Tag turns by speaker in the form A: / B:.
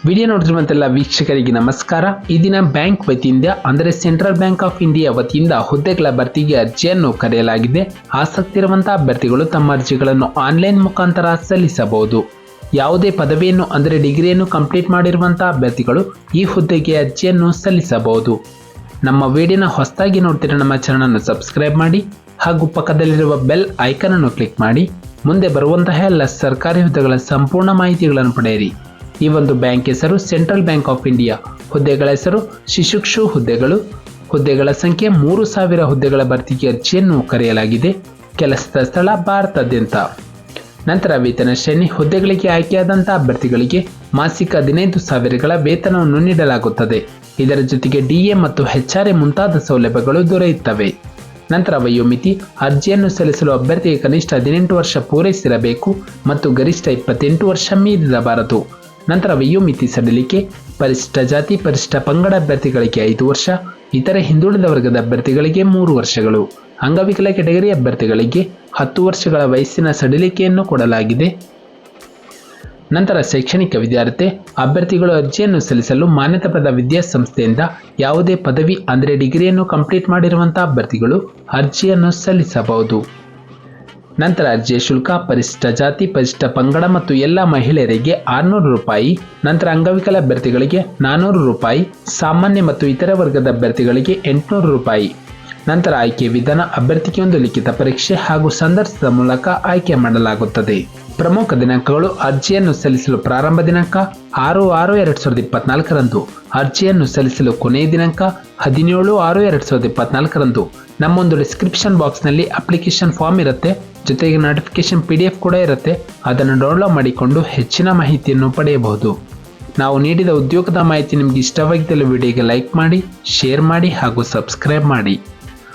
A: Video ನೋಡುತ್ತಿರುವಂತೆಲ್ಲ ವೀಕ್ಷಕರಿಗೆ ನಮಸ್ಕಾರ. ಈ ದಿನ ಬ್ಯಾಂಕ್ ವತಿಯಿಂದ ಅಂದರೆ ಸೆಂಟ್ರಲ್ ಬ್ಯಾಂಕ್ ಆಫ್ ಇಂಡಿಯಾ ವತಿಯಿಂದ ಹುದ್ದೆಗಳ ಭರ್ತಿಗೆ ಅರ್ಜಿಯನ್ನು ಕರೆಯಲಾಗಿದೆ. ಆಸಕ್ತಿ ಇರುವಂತಹ ಅಭ್ಯರ್ಥಿಗಳು ತಮ್ಮ ಅರ್ಜಿಗಳನ್ನು ಆನ್ಲೈನ್ ಮುಖಾಂತರ ಸಲ್ಲಿಸಬಹುದು. ಯಾವುದೇ ಪದವಿಯನ್ನು ಅಂದರೆ ಡಿಗ್ರಿಯನ್ನು ಕಂಪ್ಲೀಟ್ ಮಾಡಿರುವಂತಹ ಅಭ್ಯರ್ಥಿಗಳು ಈ ಹುದ್ದೆಗೆ ಅರ್ಜಿಯನ್ನು ಸಲ್ಲಿಸಬಹುದು. ನಮ್ಮ ವಿಡಿಯೋನ ಹೊಸದಾಗಿ ನೋಡ್ತಿರೋ ನಮ್ಮ ಚಾನಲನ್ನು ಸಬ್ಸ್ಕ್ರೈಬ್ ಮಾಡಿ ಹಾಗೂ ಪಕ್ಕದಲ್ಲಿರುವ ಬೆಲ್ ಐಕನ್ ಅನ್ನು ಕ್ಲಿಕ್ ಮಾಡಿ ಮುಂದೆ ಬರುವಂತಹ ಎಲ್ಲ ಸರ್ಕಾರಿ ಹುದ್ದೆಗಳ ಸಂಪೂರ್ಣ ಮಾಹಿತಿಗಳನ್ನು ಪಡೆಯಿರಿ. ಈ ಒಂದು ಬ್ಯಾಂಕ್ ಹೆಸರು ಸೆಂಟ್ರಲ್ ಬ್ಯಾಂಕ್ ಆಫ್ ಇಂಡಿಯಾ. ಹುದ್ದೆಗಳ ಹೆಸರು ಶಿಶುಕ್ಷು ಹುದ್ದೆಗಳು. ಹುದ್ದೆಗಳ ಸಂಖ್ಯೆ 3000 ಹುದ್ದೆಗಳ ಭರ್ತಿಗೆ ಅರ್ಜಿಯನ್ನು ಕರೆಯಲಾಗಿದೆ. ಕೆಲಸದ ಸ್ಥಳ ಭಾರತಾದ್ಯಂತ. ನಂತರ ವೇತನ ಶ್ರೇಣಿ. ಹುದ್ದೆಗಳಿಗೆ ಆಯ್ಕೆಯಾದಂತಹ ಅಭ್ಯರ್ಥಿಗಳಿಗೆ ಮಾಸಿಕ 15,000ಗಳ ವೇತನವನ್ನು ನೀಡಲಾಗುತ್ತದೆ. ಇದರ ಜೊತೆಗೆ DA ಮತ್ತು HRA ಮುಂತಾದ ಸೌಲಭ್ಯಗಳು ದೊರೆಯುತ್ತವೆ. ನಂತರ ವಯೋಮಿತಿ. ಅರ್ಜಿಯನ್ನು ಸಲ್ಲಿಸಲು ಅಭ್ಯರ್ಥಿಗೆ ಕನಿಷ್ಠ 18 ವರ್ಷ ಪೂರೈಸಿರಬೇಕು ಮತ್ತು ಗರಿಷ್ಠ 28 ವರ್ಷ ಮೀರಿರಬಾರದು. ನಂತರ ವಯೋಮಿತಿ ಸಡಿಲಿಕೆ. ಪರಿಶಿಷ್ಟ ಜಾತಿ ಪರಿಶಿಷ್ಟ ಪಂಗಡ ಅಭ್ಯರ್ಥಿಗಳಿಗೆ 5 ವರ್ಷ, ಇತರೆ ಹಿಂದುಳಿದ ವರ್ಗದ ಅಭ್ಯರ್ಥಿಗಳಿಗೆ 3 ವರ್ಷಗಳು, ಅಂಗವಿಕಲ ಕೆಟಗರಿ ಅಭ್ಯರ್ಥಿಗಳಿಗೆ 10 ವರ್ಷಗಳ ವಯಸ್ಸಿನ ಸಡಿಲಿಕೆಯನ್ನು ಕೊಡಲಾಗಿದೆ. ನಂತರ ಶೈಕ್ಷಣಿಕ ವಿದ್ಯಾರ್ಥಿ. ಅಭ್ಯರ್ಥಿಗಳು ಅರ್ಜಿಯನ್ನು ಸಲ್ಲಿಸಲು ಮಾನ್ಯತಾಪ್ರಾಪ್ತ ವಿದ್ಯಾಸಂಸ್ಥೆಯಿಂದ ಯಾವುದೇ ಪದವಿ ಅಂದರೆ ಡಿಗ್ರಿಯನ್ನು ಕಂಪ್ಲೀಟ್ ಮಾಡಿರುವಂತಹ ಅಭ್ಯರ್ಥಿಗಳು ಅರ್ಜಿಯನ್ನು ಸಲ್ಲಿಸಬಹುದು. ನಂತರ ಅರ್ಜಿಯ ಶುಲ್ಕ. ಪರಿಶಿಷ್ಟ ಜಾತಿ ಪರಿಶಿಷ್ಟ ಪಂಗಡ ಮತ್ತು ಎಲ್ಲ ಮಹಿಳೆಯರಿಗೆ 600 ರೂಪಾಯಿ. ನಂತರ ಅಂಗವಿಕಲ ಅಭ್ಯರ್ಥಿಗಳಿಗೆ 400 ರೂಪಾಯಿ, ಸಾಮಾನ್ಯ ಮತ್ತು ಇತರೆ ವರ್ಗದ ಅಭ್ಯರ್ಥಿಗಳಿಗೆ 800 ರೂಪಾಯಿ. ನಂತರ ಆಯ್ಕೆ ವಿಧಾನ. ಅಭ್ಯರ್ಥಿಗೆ ಒಂದು ಲಿಖಿತ ಪರೀಕ್ಷೆ ಹಾಗೂ ಸಂದರ್ಶನದ ಮೂಲಕ ಆಯ್ಕೆ ಮಾಡಲಾಗುತ್ತದೆ. ಪ್ರಮುಖ ದಿನಾಂಕಗಳು. ಅರ್ಜಿಯನ್ನು ಸಲ್ಲಿಸಲು ಪ್ರಾರಂಭ ದಿನಾಂಕ 6/6/2024 ಅರ್ಜಿಯನ್ನು ಸಲ್ಲಿಸಲು ಕೊನೆಯ ದಿನಾಂಕ 17/6/2024 ನಮ್ಮೊಂದು ಡಿಸ್ಕ್ರಿಪ್ಷನ್ ಬಾಕ್ಸ್ನಲ್ಲಿ ಅಪ್ಲಿಕೇಶನ್ ಫಾರ್ಮ್ ಇರುತ್ತೆ, ಜೊತೆಗೆ ನೋಟಿಫಿಕೇಶನ್ PDF ಕೂಡ ಇರುತ್ತೆ. ಅದನ್ನು ಡೌನ್ಲೋಡ್ ಮಾಡಿಕೊಂಡು ಹೆಚ್ಚಿನ ಮಾಹಿತಿಯನ್ನು ಪಡೆಯಬಹುದು. ನಾವು ನೀಡಿದ ಉದ್ಯೋಗದ ಮಾಹಿತಿ ನಿಮಗೆ ಇಷ್ಟವಾಗಿದ್ದಲ್ಲಿ ವಿಡಿಯೋಗೆ ಲೈಕ್ ಮಾಡಿ, ಶೇರ್ ಮಾಡಿ ಹಾಗೂ ಸಬ್ಸ್ಕ್ರೈಬ್ ಮಾಡಿ.